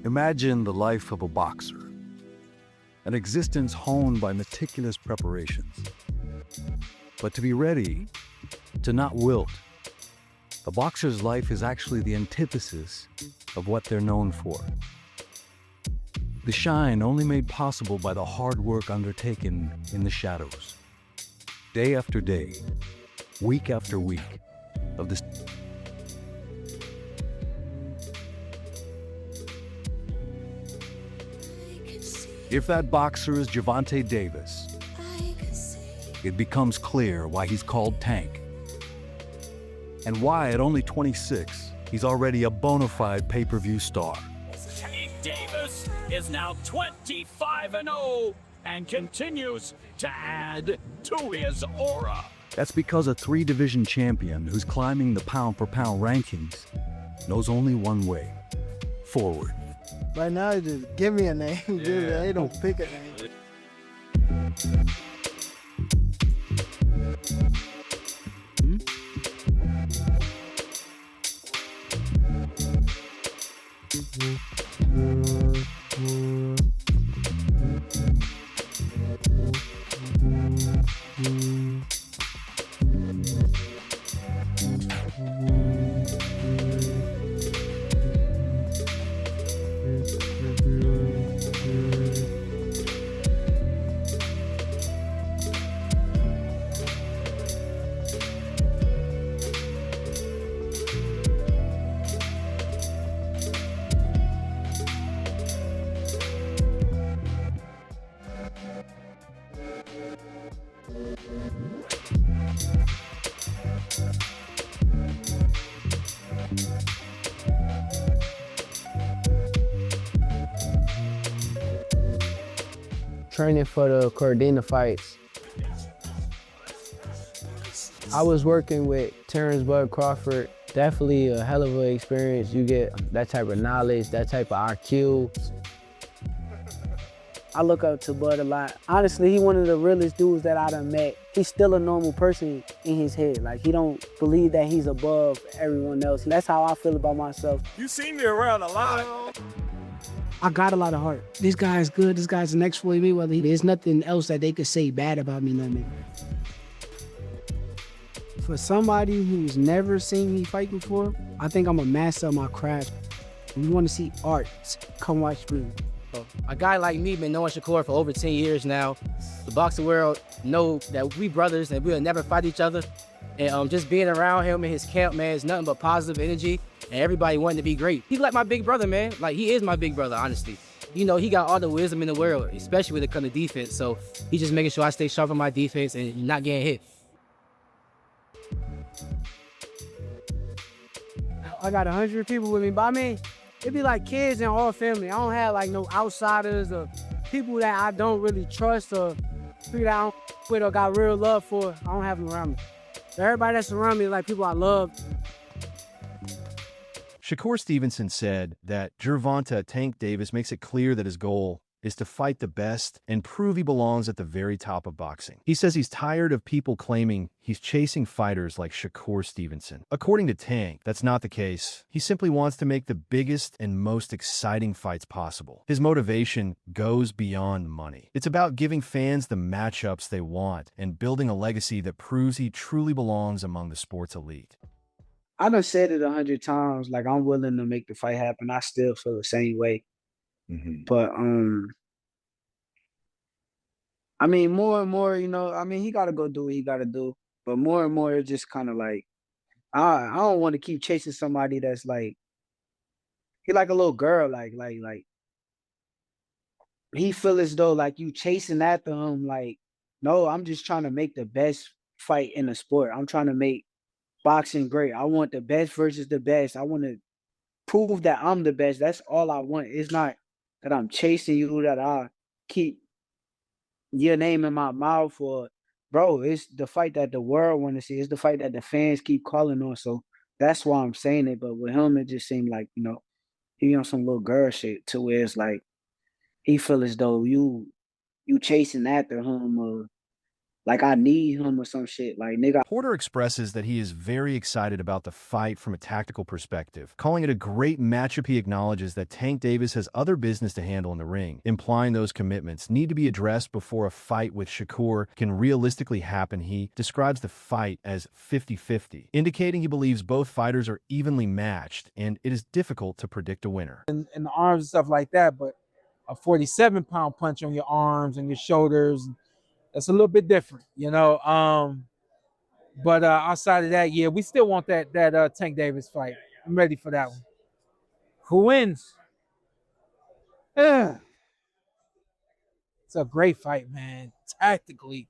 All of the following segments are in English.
Imagine the life of a boxer, an existence honed by meticulous preparations. But to be ready, to not wilt, a boxer's life is actually the antithesis of what they're known for. The shine only made possible by the hard work undertaken in the shadows. Day after day, week after week, of this. If that boxer is Gervonta Davis, it becomes clear why he's called Tank. And why, at only 26, he's already a bona fide pay-per-view star. Tank Davis is now 25-0 and continues to add to his aura. That's because a three-division champion who's climbing the pound-for-pound rankings knows only one way: forward. Right now, just give me a name. They don't pick a name. Training for the Cordina fights. I was working with Terrence Bud Crawford. Definitely a hell of an experience. You get that type of knowledge, that type of IQ. I look up to Bud a lot. Honestly, he one of the realest dudes that I done met. He's still a normal person in his head. Like, he don't believe that he's above everyone else. That's how I feel about myself. You seen me around a lot. I got a lot of heart. This guy's good. This guy's the next Floyd Mayweather. There's nothing else that they could say bad about me. Nothing. For somebody who's never seen me fight before, I think I'm a master of my craft. If you want to see art, come watch me. A guy like me been knowing Shakur for over 10 years now. The boxing world know that we brothers and we'll never fight each other. And just being around him in his camp, man, is nothing but positive energy. And everybody wanting to be great. He's like my big brother, man. Like, he is my big brother, honestly. You know, he got all the wisdom in the world, especially when it comes to defense. So he's just making sure I stay sharp on my defense and not getting hit. I got 100 people with me, but I mean, it'd be like kids and all family. I don't have like no outsiders or people that I don't really trust or people that I don't with or got real love for. I don't have them around me. So everybody that's around me is like people I love. Shakur Stevenson said that Gervonta Tank Davis makes it clear that his goal is to fight the best and prove he belongs at the very top of boxing. He says he's tired of people claiming he's chasing fighters like Shakur Stevenson. According to Tank, that's not the case. He simply wants to make the biggest and most exciting fights possible. His motivation goes beyond money. It's about giving fans the matchups they want and building a legacy that proves he truly belongs among the sport's elite. I done said it 100 times, like I'm willing to make the fight happen. I still feel the same way. But I mean, more and more, you know, I mean, he gotta go do what he gotta do. But more and more, it's just kind of like, I don't want to keep chasing somebody that's like, he like a little girl, like he feel as though like you chasing after him. Like, no, I'm just trying to make the best fight in the sport. I'm trying to make boxing great. I want the best versus the best. I want to prove that I'm the best. That's all I want. It's not that I'm chasing you, that I keep your name in my mouth, or bro, it's the fight that the world want to see. It's the fight that the fans keep calling on. So that's why I'm saying it. But with him, it just seemed like, you know, he on some little girl shit to where it's like he feel as though you chasing after him, or like I need him or some shit. Like, nigga, Porter expresses that he is very excited about the fight from a tactical perspective, calling it a great matchup. He acknowledges that Tank Davis has other business to handle in the ring, implying those commitments need to be addressed before a fight with Shakur can realistically happen. He describes the fight as 50-50, indicating he believes both fighters are evenly matched, and it is difficult to predict a winner. in the arms and stuff like that, but a 47-pound punch on your arms and your shoulders, that's a little bit different, you know. But outside of that, yeah, we still want that Tank Davis fight. I'm ready for that one. Who wins? It's a great fight, man. Tactically,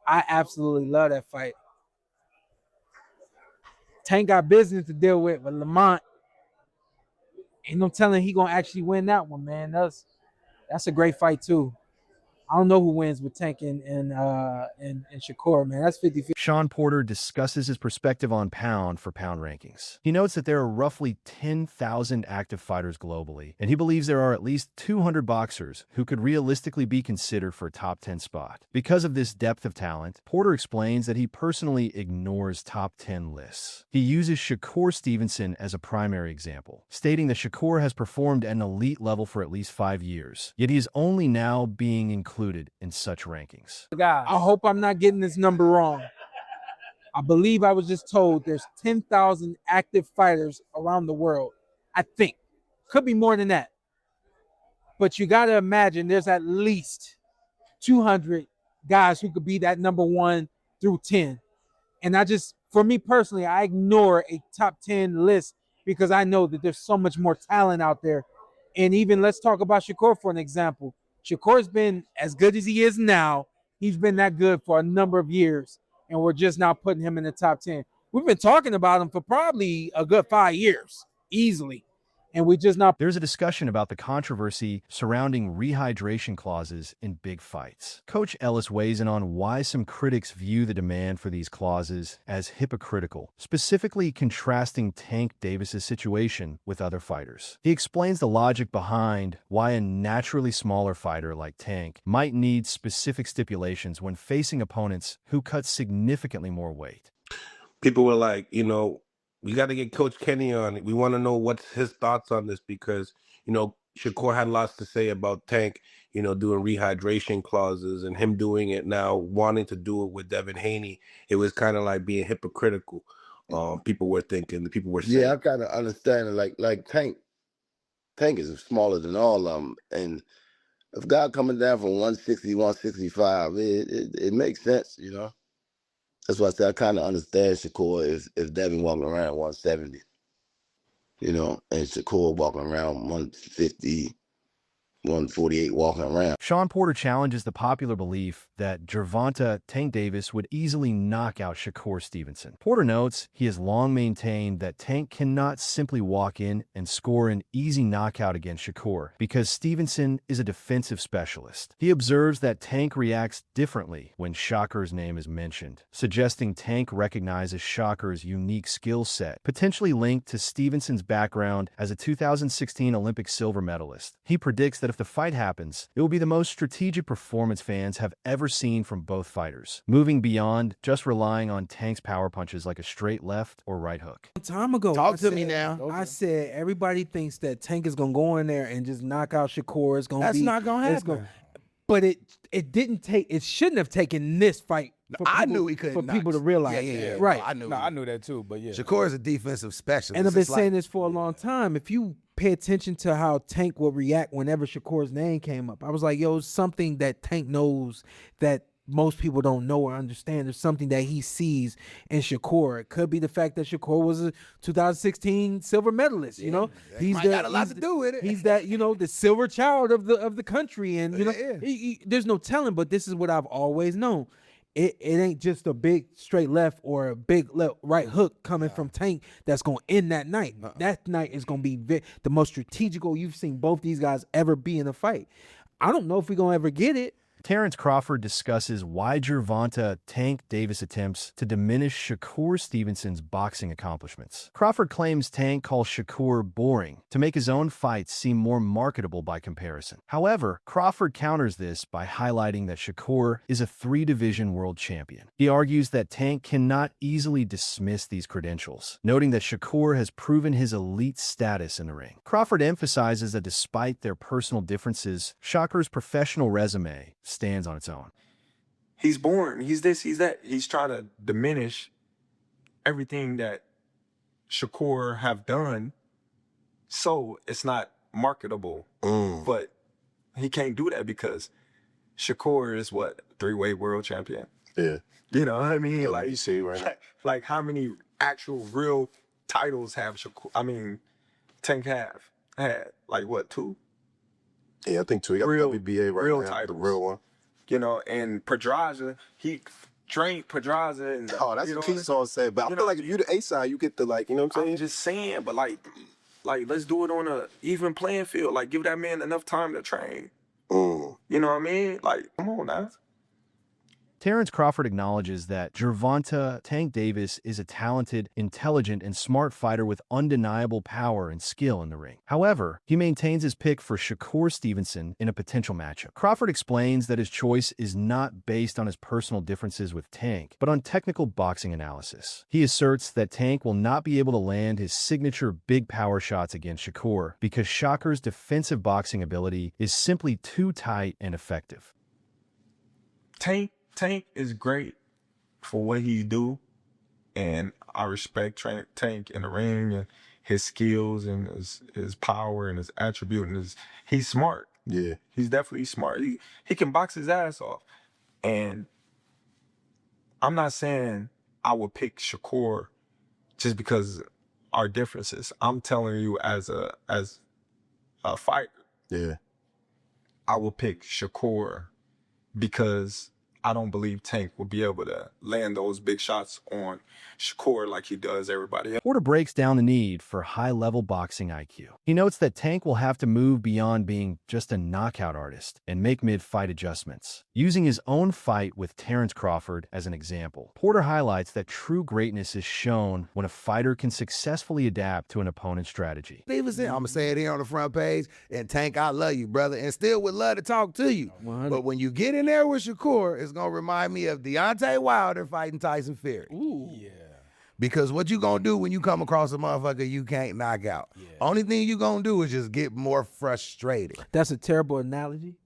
I absolutely love that fight. Tank got business to deal with Lamont. Ain't no telling he gonna actually win that one, man. That's a great fight too. I don't know who wins with Tank and Shakur, man. That's 50-50. Shawn Porter discusses his perspective on pound-for-pound rankings. He notes that there are roughly 10,000 active fighters globally, and he believes there are at least 200 boxers who could realistically be considered for a top 10 spot. Because of this depth of talent, Porter explains that he personally ignores top 10 lists. He uses Shakur Stevenson as a primary example, stating that Shakur has performed at an elite level for at least 5 years, yet he is only now being included in such rankings. Guys, I hope I'm not getting this number wrong. I believe I was just told there's 10,000 active fighters around the world. I think. Could be more than that. But you got to imagine there's at least 200 guys who could be that number 1 through 10. And for me personally, I ignore a top 10 list because I know that there's so much more talent out there. And even let's talk about Shakur for an example. Shakur's been as good as he is now. He's been that good for a number of years, and we're just now putting him in the top 10. We've been talking about him for probably a good 5 years, easily. And we just not. There's a discussion about the controversy surrounding rehydration clauses in big fights. Coach Ellis weighs in on why some critics view the demand for these clauses as hypocritical, specifically contrasting Tank Davis's situation with other fighters. He explains the logic behind why a naturally smaller fighter like Tank might need specific stipulations when facing opponents who cut significantly more weight. People were like, we got to get Coach Kenny on. We want to know what's his thoughts on this because, Shakur had lots to say about Tank, doing rehydration clauses and him doing it now, wanting to do it with Devin Haney. It was kind of like being hypocritical. People were thinking, people were saying. Yeah, I kind of understand it. Like Tank is smaller than all of them. And if God coming down from 160, 165, it makes sense, That's why I say I kind of understand Shakur if Devin walking around 170, and Shakur walking around 150, 148 walking around. Shawn Porter challenges the popular belief that Gervonta Tank Davis would easily knock out Shakur Stevenson. Porter notes he has long maintained that Tank cannot simply walk in and score an easy knockout against Shakur because Stevenson is a defensive specialist. He observes that Tank reacts differently when Shakur's name is mentioned, suggesting Tank recognizes Shakur's unique skill set, potentially linked to Stevenson's background as a 2016 Olympic silver medalist. He predicts that if the fight happens, it will be the most strategic performance fans have ever seen from both fighters, moving beyond just relying on Tank's power punches like a straight left or right hook. Time ago, Talk to me now. I said everybody thinks that Tank is gonna go in there and just knock out Shakur. That's not gonna happen. But it didn't take. It shouldn't have taken this fight. I knew he couldn't. For people to realize. Yeah. Right. I knew that too. But yeah, Shakur is a defensive specialist. And I've been saying this for a long time. If you pay attention to how Tank will react whenever Shakur's name came up, I was like, yo, it's something that Tank knows that most people don't know or understand. There's something that he sees in Shakur. It could be the fact that Shakur was a 2016 silver medalist. He's got a lot to do with it. He's that the silver child of the country, and there's no telling. But this is what I've always known. It ain't just a big straight left or a big right hook coming from Tank that's going to end that night. That night is going to be the most strategical you've seen both these guys ever be in a fight. I don't know if we're going to ever get it. Terrence Crawford discusses why Gervonta Tank Davis attempts to diminish Shakur Stevenson's boxing accomplishments. Crawford claims Tank calls Shakur boring to make his own fights seem more marketable by comparison. However, Crawford counters this by highlighting that Shakur is a 3-division world champion. He argues that Tank cannot easily dismiss these credentials, noting that Shakur has proven his elite status in the ring. Crawford emphasizes that despite their personal differences, Shakur's professional resume stands on its own. He's boring. He's this, he's that. He's trying to diminish everything that Shakur have done, so it's not marketable. But he can't do that because Shakur is what, 3-way world champion. Yeah. You know what I mean? Like you see, right? Like how many actual real titles have Shakur? I mean, Tank had like what, 2? Yeah, I think 2. He got Real- the WBA right real now, the titles. real one. You know, and Pedraza, he trained Pedraza. And, Oh, that's you know, what Keystone said. But I you feel know, like if you the A side, you get the, like, you know what I'm saying? I'm just saying, but like let's do it on a even playing field. Like give that man enough time to train. You know what I mean? Like, come on now. Terrence Crawford acknowledges that Gervonta Tank Davis is a talented, intelligent, and smart fighter with undeniable power and skill in the ring. However, he maintains his pick for Shakur Stevenson in a potential matchup. Crawford explains that his choice is not based on his personal differences with Tank, but on technical boxing analysis. He asserts that Tank will not be able to land his signature big power shots against Shakur because Shakur's defensive boxing ability is simply too tight and effective. Tank is great for what he do, and I respect Tank in the ring and his skills and his power and his attribute and he's smart. Yeah. He's definitely smart. He can box his ass off. And I'm not saying I would pick Shakur just because our differences. I'm telling you as a fighter. Yeah. I will pick Shakur because I don't believe Tank will be able to land those big shots on Shakur like he does everybody else. Porter breaks down the need for high-level boxing IQ. He notes that Tank will have to move beyond being just a knockout artist and make mid-fight adjustments. Using his own fight with Terrence Crawford as an example, Porter highlights that true greatness is shown when a fighter can successfully adapt to an opponent's strategy. Stevenson, I'm going to say it here on the front page, and Tank, I love you, brother, and still would love to talk to you. 100. But when you get in there with Shakur, it's going to remind me of Deontay Wilder fighting Tyson Fury. Ooh. Yeah. Because what you going to do when you come across a motherfucker you can't knock out? Yeah. Only thing you going to do is just get more frustrated. That's a terrible analogy.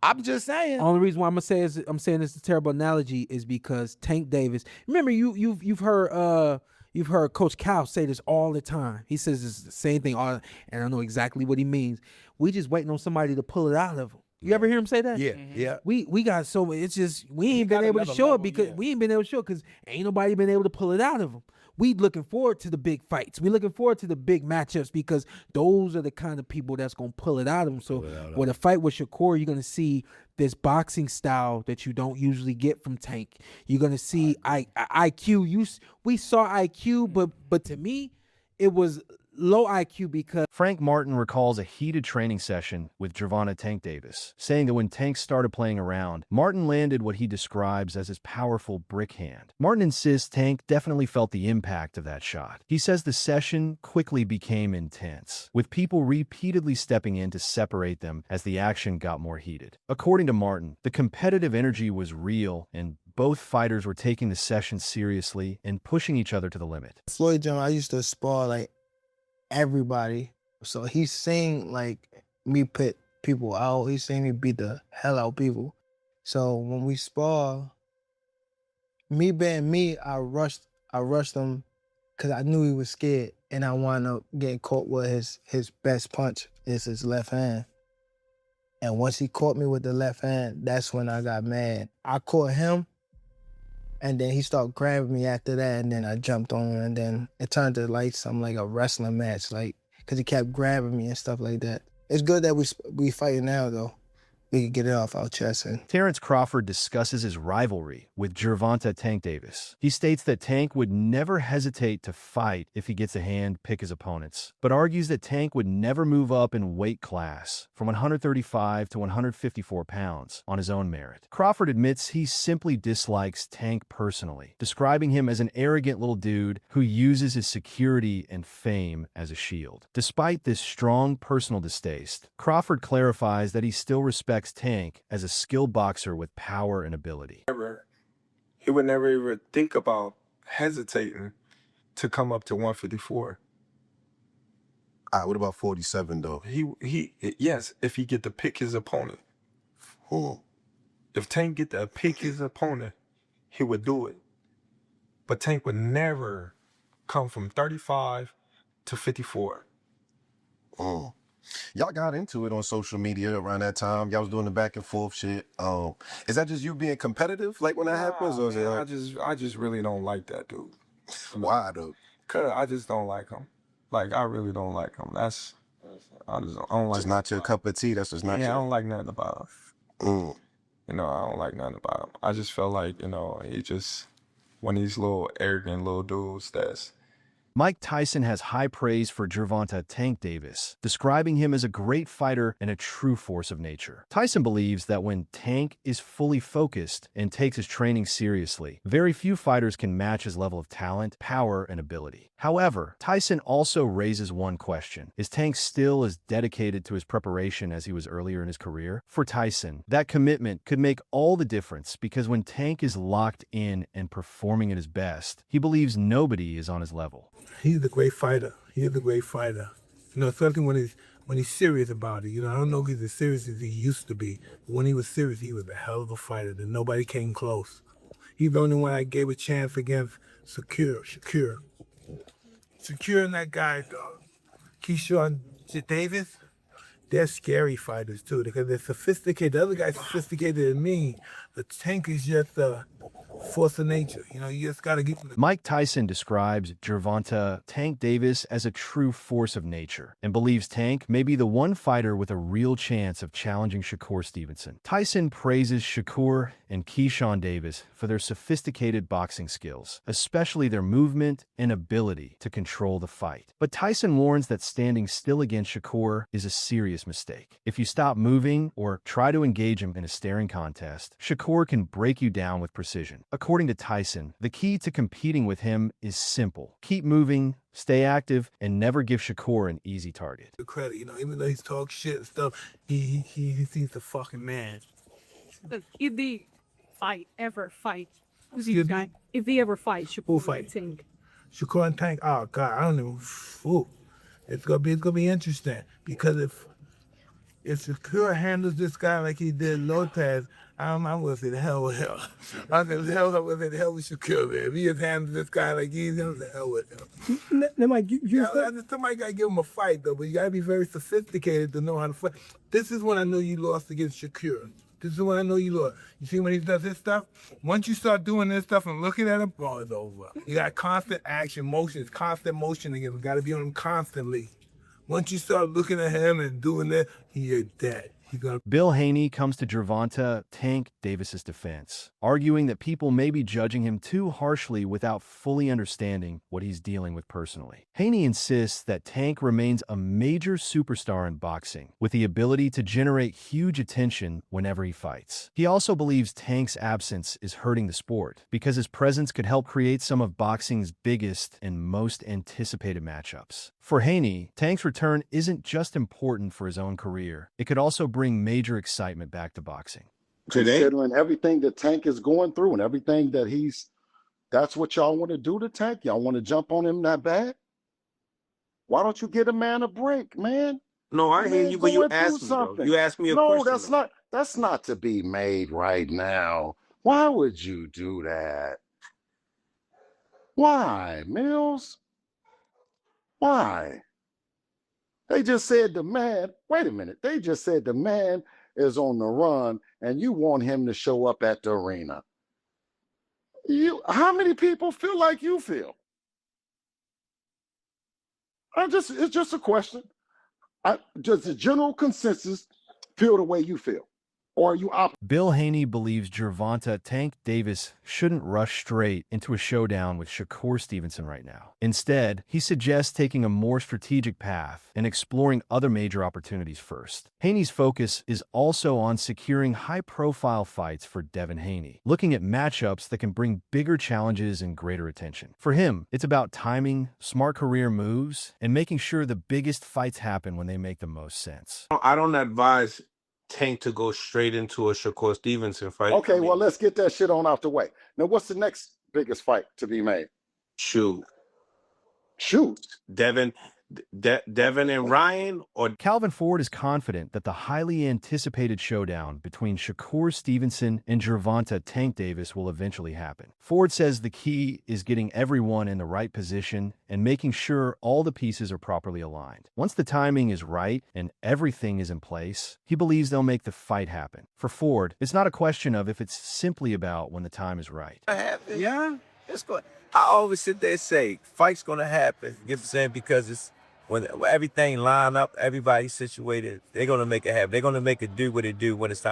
I'm just saying. Only reason why I'm saying it's a terrible analogy is because Tank Davis. Remember, you've heard Coach Cal say this all the time. He says it's the same thing, and I know exactly what he means. We just waiting on somebody to pull it out of him. You ever hear him say that? Yeah, yeah. We got so it's just we ain't been able to show it because we ain't been able to show it because ain't nobody been able to pull it out of him. We looking forward to the big fights. We looking forward to the big matchups because those are the kind of people that's gonna pull it out of him. So with a fight with Shakur, you're gonna see this boxing style that you don't usually get from Tank. You're gonna see IQ. We saw IQ, but to me, it was low IQ because Frank Martin recalls a heated training session with Gervonta Tank Davis, saying that when Tank started playing around, Martin landed what he describes as his powerful brick hand. Martin insists Tank definitely felt the impact of that shot. He says the session quickly became intense, with people repeatedly stepping in to separate them as the action got more heated. According to Martin, the competitive energy was real and both fighters were taking the session seriously and pushing each other to the limit. Floyd Jim, I used to spar like everybody. So he's seen like me put people out. He's seen me beat the hell out of people. So when we spar, me being me, I rushed him because I knew he was scared, and I wound up getting caught with his best punch is his left hand. And once he caught me with the left hand, that's when I got mad. I caught him, and then he started grabbing me after that, and then I jumped on him, and then it turned to like something like a wrestling match, like, because he kept grabbing me and stuff like that. It's good that we fighting now, though. we could get it off our chest. And Terrence Crawford discusses his rivalry with Gervonta Tank Davis. He states that Tank would never hesitate to fight if he gets a hand, pick his opponents, but argues that Tank would never move up in weight class from 135 to 154 pounds on his own merit. Crawford admits he simply dislikes Tank personally, describing him as an arrogant little dude who uses his security and fame as a shield. Despite this strong personal distaste, Crawford clarifies that he still respects Tank as a skilled boxer with power and ability. He would never even think about hesitating to come up to 154. All right, what about 47 though? Yes, if he get to pick his opponent. If Tank get to pick his opponent, he would do it. But Tank would never come from 35 to 54. Y'all got into it on social media around that time. Y'all was doing the back and forth shit. Is that just you being competitive, like when that happens, or is it like... I just really don't like that dude. Why though? Cause I just don't like him. Like I really don't like him. I don't like. It's not your cup of tea. That's just not. Yeah, I don't like nothing about him. You know, I don't like nothing about him. I just felt like, you know, he just one of these little arrogant little dudes that's... Mike Tyson has high praise for Gervonta Tank Davis, describing him as a great fighter and a true force of nature. Tyson believes that when Tank is fully focused and takes his training seriously, very few fighters can match his level of talent, power, and ability. However, Tyson also raises one question. Is Tank still as dedicated to his preparation as he was earlier in his career? For Tyson, that commitment could make all the difference because when Tank is locked in and performing at his best, he believes nobody is on his level. He's a great fighter. He's a great fighter. You know, especially when he's serious about it. You know, I don't know if he's as serious as he used to be, but when he was serious, he was a hell of a fighter. That nobody came close. He's the only one I gave a chance against Shakur and that guy, Keyshawn Davis. They're scary fighters too because they're sophisticated. The other guy's sophisticated than me. The Tank is just a force of nature. You know, you just got to get him. Mike Tyson describes Gervonta Tank Davis as a true force of nature and believes Tank may be the one fighter with a real chance of challenging Shakur Stevenson. Tyson praises Shakur and Keyshawn Davis for their sophisticated boxing skills, especially their movement and ability to control the fight. But Tyson warns that standing still against Shakur is a serious mistake. If you stop moving or try to engage him in a staring contest, Shakur can break you down with precision. According to Tyson, the key to competing with him is simple. Keep moving, stay active, and never give Shakur an easy target. The credit, you know, even though he's talk shit and stuff, he's the fucking man. If they ever fight, Shakur fight? Tank. Shakur and Tank, oh God, I don't even. Ooh, it's gonna be interesting because if Shakur handles this guy like he did Lopez, I'm gonna say the hell with him. I'm gonna say the hell with Shakur, man. If he just handles this guy like he's gonna say the hell with him. Somebody gotta give him a fight though, but you gotta be very sophisticated to know how to fight. This is when I know you lost against Shakur. This is when I know you lost. You see when he does this stuff? Once you start doing this stuff and looking at him, oh, it's over. You got constant action, motion. It's constant motion again. You gotta be on him constantly. Once you start looking at him and doing that, he is dead. Bill Haney comes to Gervonta Tank Davis's defense, arguing that people may be judging him too harshly without fully understanding what he's dealing with personally. Haney insists that Tank remains a major superstar in boxing, with the ability to generate huge attention whenever he fights. He also believes Tank's absence is hurting the sport, because his presence could help create some of boxing's biggest and most anticipated matchups. For Haney, Tank's return isn't just important for his own career, it could also bring major excitement back to boxing. Considering everything that Tank is going through and everything that that's what y'all want to do to Tank? Y'all want to jump on him that bad? Why don't you get a man a break, man? No, I hear you, but you asked me, though. You asked me a question. No, that's not to be made right now. Why would you do that? Why, Mills? Why? They just said the man, wait a minute, they just said the man is on the run and you want him to show up at the arena. How many people feel like you feel? It's just a question. Just a general consensus, feel the way you feel. Or are you Bill Haney believes Gervonta Tank Davis shouldn't rush straight into a showdown with Shakur Stevenson right now. Instead, he suggests taking a more strategic path and exploring other major opportunities first. Haney's focus is also on securing high-profile fights for Devin Haney, looking at matchups that can bring bigger challenges and greater attention. For him, it's about timing, smart career moves, and making sure the biggest fights happen when they make the most sense. I don't advise Tank to go straight into a Shakur Stevenson fight. Okay, well, let's get that shit on out the way. Now, what's the next biggest fight to be made? Shoot. Devin and Ryan, or Calvin Ford is confident that the highly anticipated showdown between Shakur Stevenson and Gervonta Tank Davis will eventually happen. Ford says the key is getting everyone in the right position and making sure all the pieces are properly aligned. Once the timing is right and everything is in place, he believes they'll make the fight happen. For Ford, it's not a question of if, it's simply about when the time is right. Yeah, it's good. I always sit there and say, fight's gonna happen. You get what I'm saying? Because it's when everything line up, everybody's situated, they're gonna make it happen. They're gonna make it do what it do when it's time.